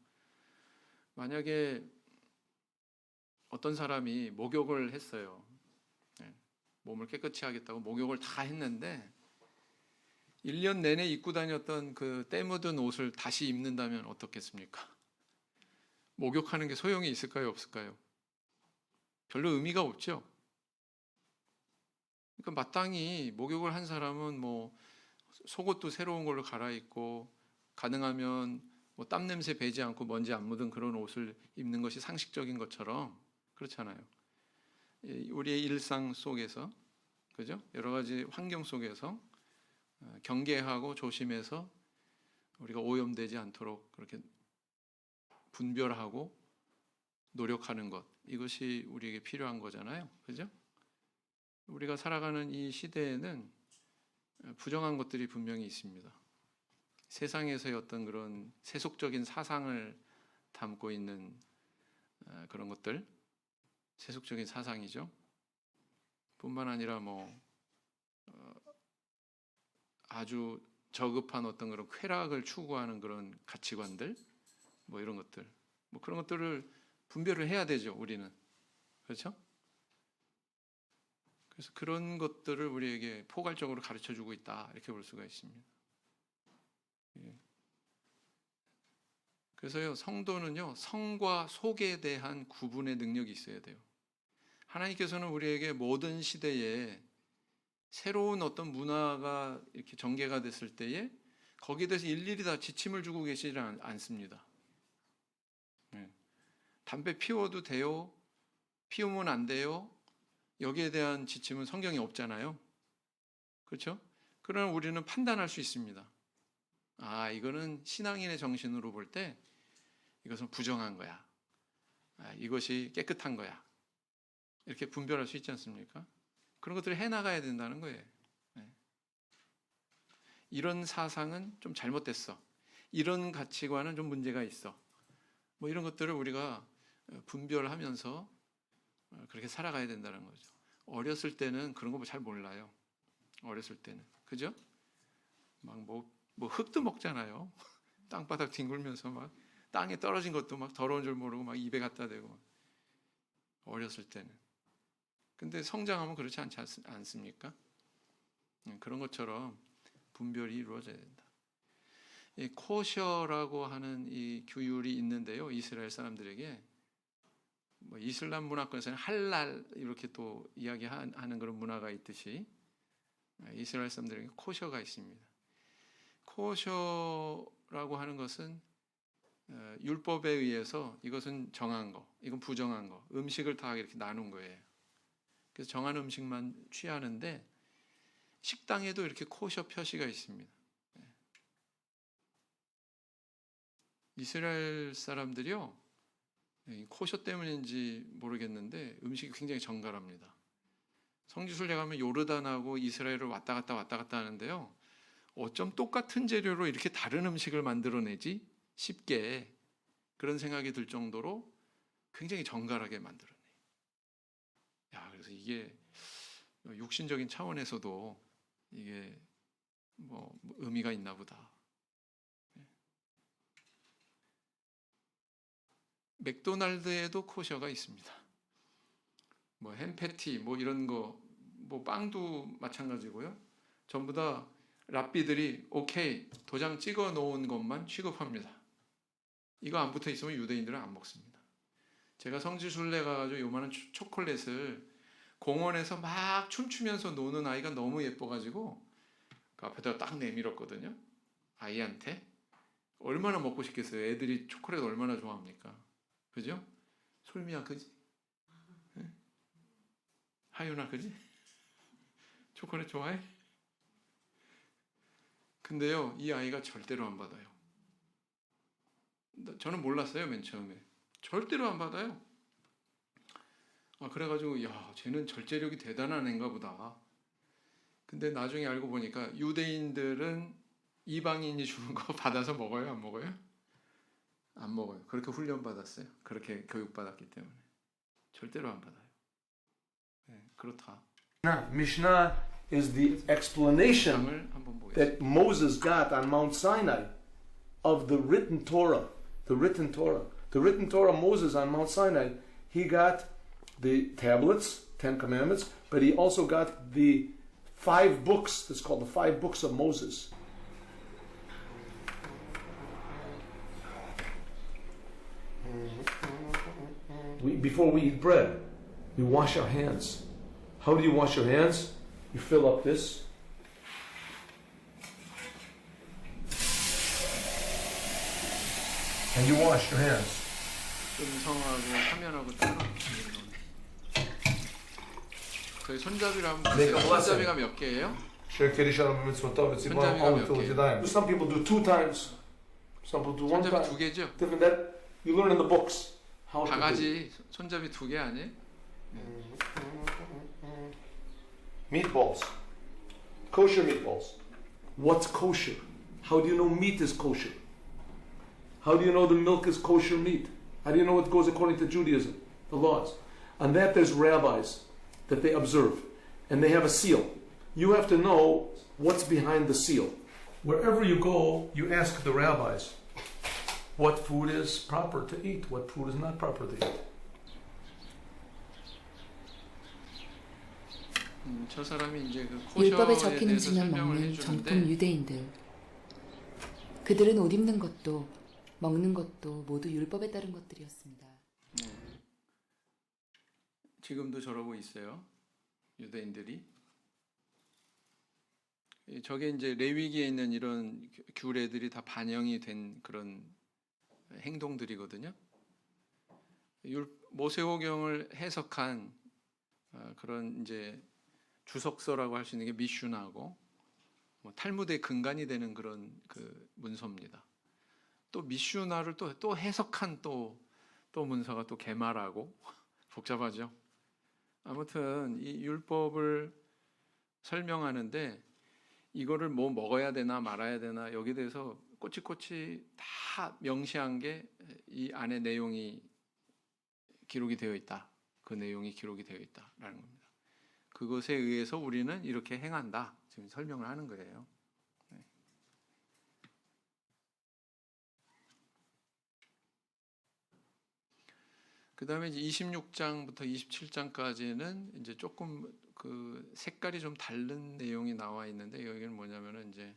만약에 어떤 사람이 목욕을 했어요. 몸을 깨끗이 하겠다고 목욕을 다 했는데 1년 내내 입고 다녔던 그 때 묻은 옷을 다시 입는다면 어떻겠습니까? 목욕하는 게 소용이 있을까요? 없을까요? 별로 의미가 없죠. 그러니까 마땅히 목욕을 한 사람은 뭐 속옷도 새로운 걸로 갈아입고 가능하면 뭐 땀 냄새 배지 않고 먼지 안 묻은 그런 옷을 입는 것이 상식적인 것처럼 그렇잖아요. 우리의 일상 속에서, 그죠? 여러 가지 환경 속에서 경계하고 조심해서 우리가 오염되지 않도록 그렇게 분별하고 노력하는 것, 이것이 우리에게 필요한 거잖아요. 그죠? 우리가 살아가는 이 시대에는 부정한 것들이 분명히 있습니다. 세상에서의 어떤 그런 세속적인 사상을 담고 있는 그런 것들, 세속적인 사상이죠. 뿐만 아니라 뭐 아주 저급한 어떤 그런 쾌락을 추구하는 그런 가치관들, 뭐 이런 것들, 뭐 그런 것들을 분별을 해야 되죠. 우리는 그렇죠? 그래서 그런 것들을 우리에게 포괄적으로 가르쳐주고 있다 이렇게 볼 수가 있습니다. 그래서요, 성도는요, 성과 속에 대한 구분의 능력이 있어야 돼요. 하나님께서는 우리에게 모든 시대에 새로운 어떤 문화가 이렇게 전개가 됐을 때에 거기에 대해서 일일이 다 지침을 주고 계시지 않습니다. 네. 담배 피워도 돼요? 피우면 안 돼요? 여기에 대한 지침은 성경에 없잖아요. 그렇죠? 그러나 우리는 판단할 수 있습니다. 아, 이거는 신앙인의 정신으로 볼 때 이것은 부정한 거야. 아, 이것이 깨끗한 거야. 이렇게 분별할 수 있지 않습니까? 그런 것들을 해나가야 된다는 거예요. 네. 이런 사상은 좀 잘못됐어. 이런 가치관은 좀 문제가 있어. 뭐 이런 것들을 우리가 분별하면서 그렇게 살아가야 된다는 거죠. 어렸을 때는 그런 거 잘 몰라요. 어렸을 때는. 그죠? 막 뭐 흙도 먹잖아요. 땅바닥 뒹굴면서 막 땅에 떨어진 것도 막 더러운 줄 모르고 막 입에 갖다 대고. 어렸을 때는. 근데 성장하면 그렇지 않지 않습니까? 그런 것처럼 분별이 이루어져야 된다. 이 코셔라고 하는 이 규율이 있는데요. 이스라엘 사람들에게 뭐 이슬람 문화권에서는 할랄 이렇게 또 이야기하는 그런 문화가 있듯이 이스라엘 사람들에게 코셔가 있습니다. 코셔라고 하는 것은 율법에 의해서 이것은 정한 거, 이건 부정한 거, 음식을 다 이렇게 나눈 거예요. 그래서 정한 음식만 취하는데 식당에도 이렇게 코셔 표시가 있습니다. 이스라엘 사람들이요, 코셔 때문인지 모르겠는데 음식이 굉장히 정갈합니다. 성지순례 가면 요르단하고 이스라엘을 왔다 갔다 하는데요. 어쩜 똑같은 재료로 이렇게 다른 음식을 만들어내지? 쉽게 그런 생각이 들 정도로 굉장히 정갈하게 만들어내요. 야, 그래서 이게 육신적인 차원에서도 이게 뭐 의미가 있나 보다. 맥도날드에도 코셔가 있습니다. 뭐 햄패티 뭐 이런 거, 뭐 빵도 마찬가지고요. 전부 다 랍비들이 오케이 도장 찍어 놓은 것만 취급합니다. 이거 안 붙어 있으면 유대인들은 안 먹습니다. 제가 성지순례 가가지고 요만한 초콜릿을 공원에서 막 춤추면서 노는 아이가 너무 예뻐가지고 그 앞에다가 딱 내밀었거든요. 아이한테. 얼마나 먹고 싶겠어요. 애들이 초콜릿 얼마나 좋아합니까? 그죠? 솔미야, 그지? 네? 하윤아, 그지? 초콜릿 좋아해? 근데요, 이 아이가 절대로 안 받아요. 저는 몰랐어요, 맨 처음에. 절대로 안 받아요. 아, 그래가지고, 야, 쟤는 절제력이 대단한 애인가 보다. 근데 나중에 알고 보니까 유대인들은 이방인이 주는 거 받아서 먹어요, 안 먹어요? 안 먹어요. 그렇게 훈련받았어요. 그렇게 교육받았기 때문에. 절대로 안 받아요. 네, 그렇다. Mishnah is the explanation 장을 한번 보겠습니다. that Moses got on Mount Sinai of the written Torah. The written Torah. The written Torah, Moses on Mount Sinai, he got the tablets, 10 commandments, but he also got the 5 books. That's called the 5 books of Moses. Before we eat bread, we wash our hands. How do you wash your hands? You fill up this. And you wash your hands. 음성하고 화면하고 따로 저희 손잡이를 한번 네, 보세요. 그거 손잡이가 몇 개예요? Some people do 2 times. Some people do 1 손잡이 time. 2개죠? Different that you learn in the books how to do. 바가지 손잡이 2개 아니에요? Meatballs. Kosher meatballs. What's kosher? How do you know meat is kosher? How do you know the milk is kosher meat? How do you know it goes according to Judaism, the laws? On that there's rabbis that they observe, and they have a seal. You have to know what's behind the seal. Wherever you go, you ask the rabbis what food is proper to eat, what food is not proper to eat. 저 사람이 이제 그 율법에 코셔에 적힌 대해서 음식만 설명을 먹는 해주는데 정통 유대인들. 그들은 옷 입는 것도 먹는 것도 모두 율법에 따른 것들이었습니다. 지금도 저러고 있어요. 유대인들이. 저게 이제 레위기에 있는 이런 규례들이 다 반영이 된 그런 행동들이거든요. 모세오경을 해석한 그런 이제 주석서라고 할 수 있는 게 미슈나고 뭐 탈무드의 근간이 되는 그런 그 문서입니다. 또 미슈나를 또 해석한 또 문서가 또 게마라고 복잡하죠. 아무튼 이 율법을 설명하는데 이거를 뭐 먹어야 되나 말아야 되나 여기에 대해서 꼬치꼬치 다 명시한 게 이 안에 내용이 기록이 되어 있다. 그 내용이 기록이 되어 있다라는 겁니다. 그것에 의해서 우리는 이렇게 행한다. 지금 설명을 하는 거예요. 네. 그 다음에 이제 26장부터 27장까지는 이제 조금 그 색깔이 좀 다른 내용이 나와 있는데 여기는 뭐냐면은 이제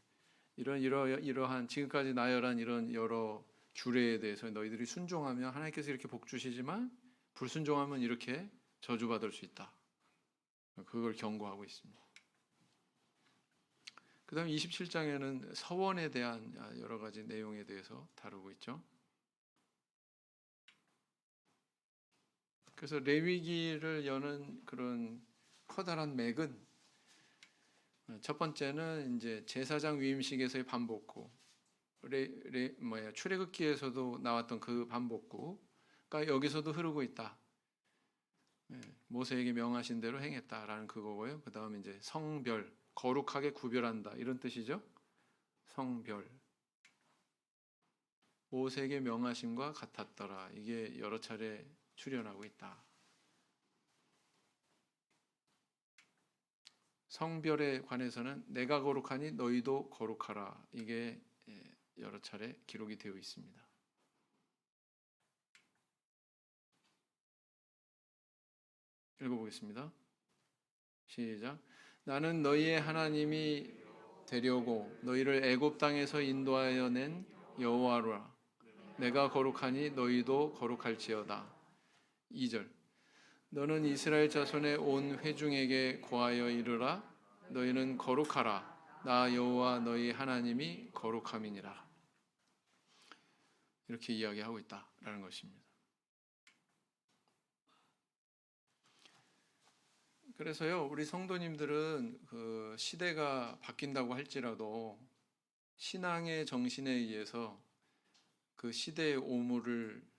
이러한 지금까지 나열한 이런 여러 규례에 대해서 너희들이 순종하면 하나님께서 이렇게 복 주시지만 불순종하면 이렇게 저주받을 수 있다. 그걸 경고하고 있습니다. 그 다음에 27장에는 서원에 대한 여러 가지 내용에 대해서 다루고 있죠. 그래서 레위기를 여는 그런 커다란 맥은 첫 번째는 이제 제사장 위임식에서의 반복구, 출애굽기에서도 나왔던 그 반복구가 여기서도 흐르고 있다. 모세에게 명하신 대로 행했다라는 그거고요. 그 다음에 이제 성별, 거룩하게 구별한다 이런 뜻이죠. 성별, 모세에게 명하심과 같았더라. 이게 여러 차례 출현하고 있다. 성별에 관해서는 내가 거룩하니 너희도 거룩하라. 이게 여러 차례 기록이 되어 있습니다. 읽어보겠습니다. 시작. 나는 너희의 하나님이 되려고 너희를 애굽 땅에서 인도하여 낸 여호와라. 내가 거룩하니 너희도 거룩할지어다. 2절. 너는 이스라엘 자손의 온 회중에게 고하여 이르라. 너희는 거룩하라. 나 여호와 너희 하나님이 거룩함이니라. 이렇게 이야기하고 있다라는 것입니다. 그래서요, 우리 성도님들은 그 시대가 바뀐다고 할지라도 신앙의 정신에 의해서 그 시대의 오물을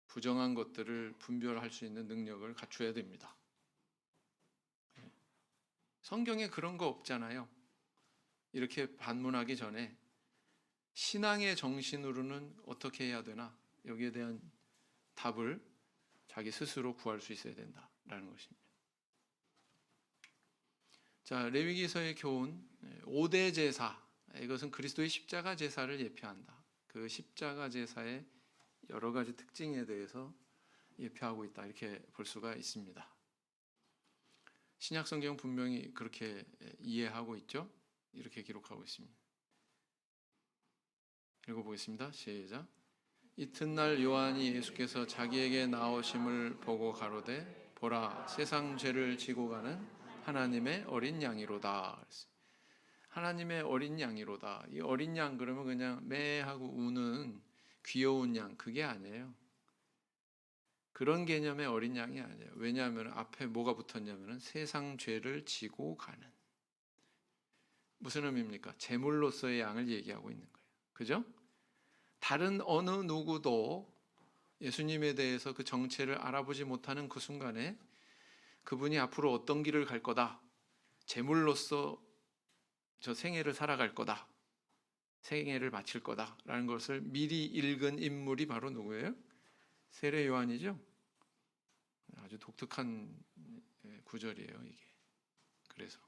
부정한 것들을 분별할 수 있는 능력을 갖춰야 됩니다. 성경에 그런 거 없잖아요. 이렇게 반문하기 전에 신앙의 정신으로는 어떻게 해야 되나? 여기에 대한 답을 자기 스스로 구할 수 있어야 된다라는 것입니다. 자, 레위기서의 교훈 5대 제사, 이것은 그리스도의 십자가 제사를 예표한다. 그 십자가 제사의 여러 가지 특징에 대해서 예표하고 있다. 이렇게 볼 수가 있습니다. 신약 성경 분명히 그렇게 이해하고 있죠. 이렇게 기록하고 있습니다. 읽어보겠습니다. 시작. 이튿날 요한이 예수께서 자기에게 나오심을 보고 가로되 보라 세상 죄를 지고 가는 하나님의 어린 양이로다. 하나님의 어린 양이로다. 이 어린 양 그러면 그냥 매하고 우는 귀여운 양 그게 아니에요. 그런 개념의 어린 양이 아니에요. 왜냐하면 앞에 뭐가 붙었냐면 세상 죄를 지고 가는. 무슨 의미입니까? 제물로서의 양을 얘기하고 있는 거예요. 그죠? 다른 어느 누구도 예수님에 대해서 그 정체를 알아보지 못하는 그 순간에 그분이 앞으로 어떤 길을 갈 거다. 제물로서 저 생애를 살아갈 거다. 생애를 마칠 거다라는 것을 미리 읽은 인물이 바로 누구예요? 세례 요한이죠. 아주 독특한 구절이에요, 이게. 그래서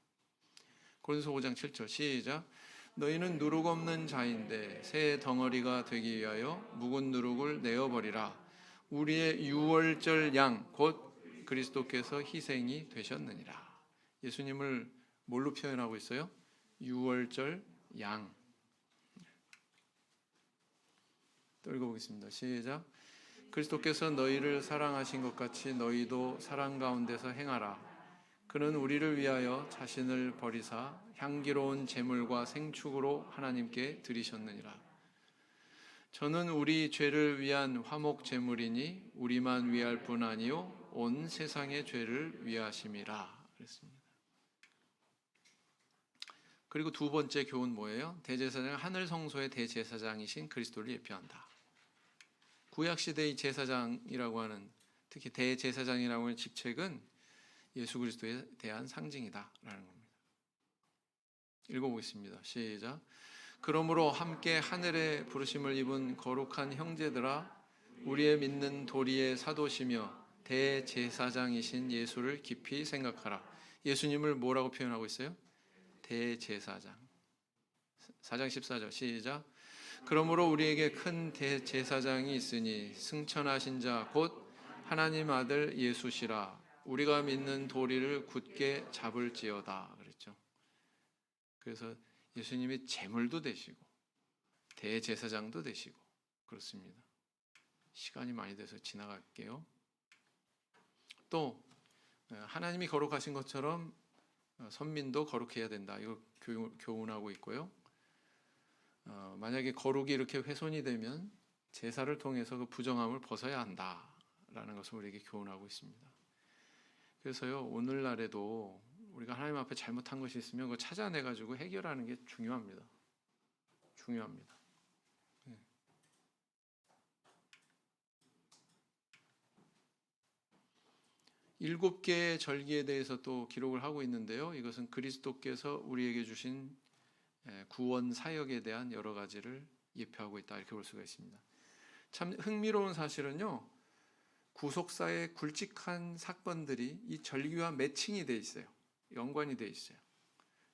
고린도서 5장 7절 시작. 너희는 누룩 없는 자인데 새 덩어리가 되기 위하여 묵은 누룩을 내어버리라. 우리의 유월절 양 곧 그리스도께서 희생이 되셨느니라. 예수님을 뭘로 표현하고 있어요? 유월절 양. 또 읽어보겠습니다. 시작. 그리스도께서 너희를 사랑하신 것 같이 너희도 사랑 가운데서 행하라. 그는 우리를 위하여 자신을 버리사 향기로운 제물과 생축으로 하나님께 드리셨느니라. 저는 우리 죄를 위한 화목 제물이니 우리만 위할 뿐 아니요 온 세상의 죄를 위하심이라 그랬습니다. 그리고 두 번째 교훈 뭐예요? 대제사장은 하늘 성소의 대제사장이신 그리스도를 예표한다. 구약 시대의 제사장이라고 하는, 특히 대제사장이라고 하는 직책은 예수 그리스도에 대한 상징이다라는 겁니다. 읽어보겠습니다. 시작. 그러므로 함께 하늘의 부르심을 입은 거룩한 형제들아, 우리의 믿는 도리의 사도시며 대제사장이신 예수를 깊이 생각하라. 예수님을 뭐라고 표현하고 있어요? 대제사장. 4장 14절 시작. 그러므로 우리에게 큰 대제사장이 있으니 승천하신 자 곧 하나님 아들 예수시라. 우리가 믿는 도리를 굳게 잡을지어다 그랬죠. 그래서 예수님이 제물도 되시고 대제사장도 되시고 그렇습니다. 시간이 많이 돼서 지나갈게요. 또 하나님이 거룩하신 것처럼 선민도 거룩해야 된다. 이거 교훈하고 있고요. 만약에 거룩이 이렇게 훼손이 되면 제사를 통해서 그 부정함을 벗어야 한다라는 것을 우리에게 교훈하고 있습니다. 그래서요, 오늘날에도 우리가 하나님 앞에 잘못한 것이 있으면 그거 찾아내가지고 해결하는 게 중요합니다. 중요합니다. 네. 일곱 개의 절기에 대해서 또 기록을 하고 있는데요. 이것은 그리스도께서 우리에게 주신 구원 사역에 대한 여러 가지를 예표하고 있다 이렇게 볼 수가 있습니다. 참 흥미로운 사실은요, 구속사의 굵직한 사건들이 이 절기와 매칭이 돼 있어요. 연관이 돼 있어요.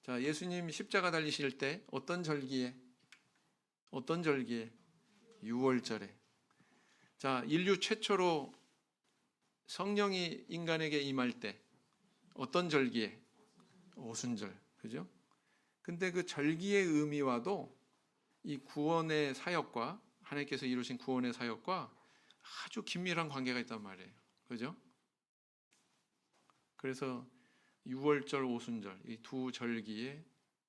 자, 예수님 십자가 달리실 때 어떤 절기에 6월절에. 자, 인류 최초로 성령이 인간에게 임할 때 어떤 절기에? 오순절. 그죠? 근데 그 절기의 의미와도 이 구원의 사역과 하나님께서 이루신 구원의 사역과 아주 긴밀한 관계가 있단 말이에요. 그죠? 그래서 6월절, 오순절 이 두 절기에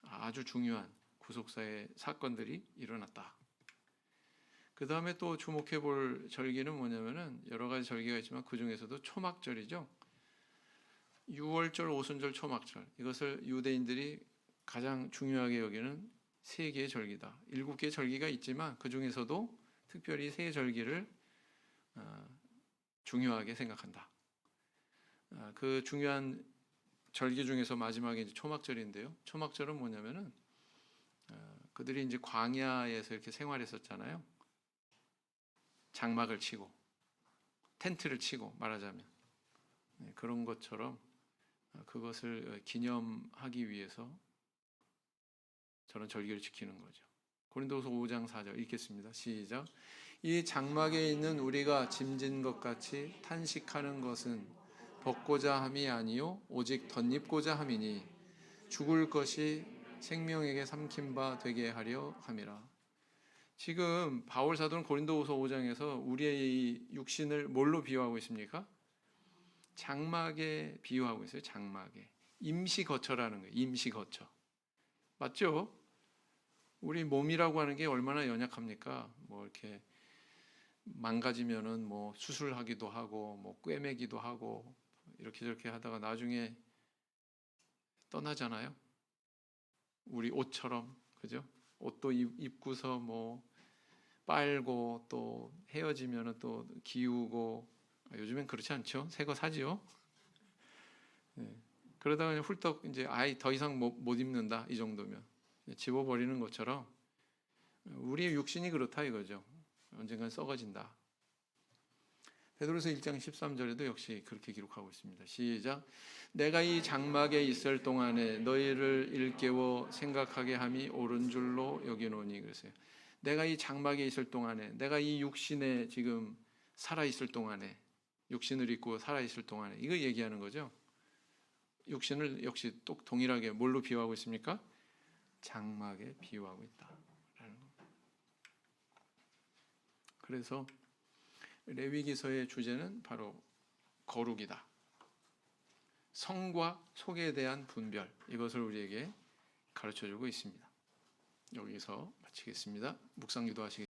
아주 중요한 구속사의 사건들이 일어났다. 그 다음에 또 주목해 볼 절기는 뭐냐면은 여러 가지 절기가 있지만 그 중에서도 초막절이죠. 6월절, 오순절, 초막절 이것을 유대인들이 가장 중요하게 여기는 세 개의 절기다. 7개의 절기가 있지만 그 중에서도 특별히 세 절기를 중요하게 생각한다. 그 중요한 절기 중에서 마지막에 이제 초막절인데요. 초막절은 뭐냐면은 그들이 이제 광야에서 이렇게 생활했었잖아요. 장막을 치고 텐트를 치고 말하자면 그런 것처럼 그것을 기념하기 위해서 저런 절기를 지키는 거죠. 고린도후서 5장 4절 읽겠습니다. 시작. 이 장막에 있는 우리가 짐진 것 같이 탄식하는 것은 벗고자 함이 아니요 오직 덧입고자 함이니 죽을 것이 생명에게 삼킨 바 되게 하려 함이라. 지금 바울 사도는 고린도후서 5장에서 우리의 이 육신을 뭘로 비유하고 있습니까? 장막에 비유하고 있어요. 장막에. 임시거처라는 거예요. 임시거처. 맞죠? 우리 몸이라고 하는 게 얼마나 연약합니까? 뭐 이렇게 망가지면은 뭐 수술하기도 하고 뭐 꿰매기도 하고 이렇게 저렇게 하다가 나중에 떠나잖아요. 우리 옷처럼. 그죠? 옷도 입고서 뭐 빨고 또 헤어지면은 또 기우고 요즘엔 그렇지 않죠? 새 거 사지요. 네. 그러다가 그냥 훌떡 이제 아예 더 이상 못 입는다 이 정도면 집어버리는 것처럼 우리의 육신이 그렇다 이거죠. 언젠간 썩어진다. 베드로서 1장 13절에도 역시 그렇게 기록하고 있습니다. 시작. 내가 이 장막에 있을 동안에 너희를 일깨워 생각하게 함이 옳은 줄로 여기노니 그랬어요. 내가 이 장막에 있을 동안에, 내가 이 육신에 지금 살아 있을 동안에, 육신을 입고 살아 있을 동안에 이거 얘기하는 거죠. 육신을 역시 또 동일하게 뭘로 비유하고 있습니까? 장막에 비유하고 있다. 그래서 레위기서의 주제는 바로 거룩이다. 성과 속에 대한 분별, 이것을 우리에게 가르쳐주고 있습니다. 여기서 마치겠습니다. 묵상 기도하시겠습니다.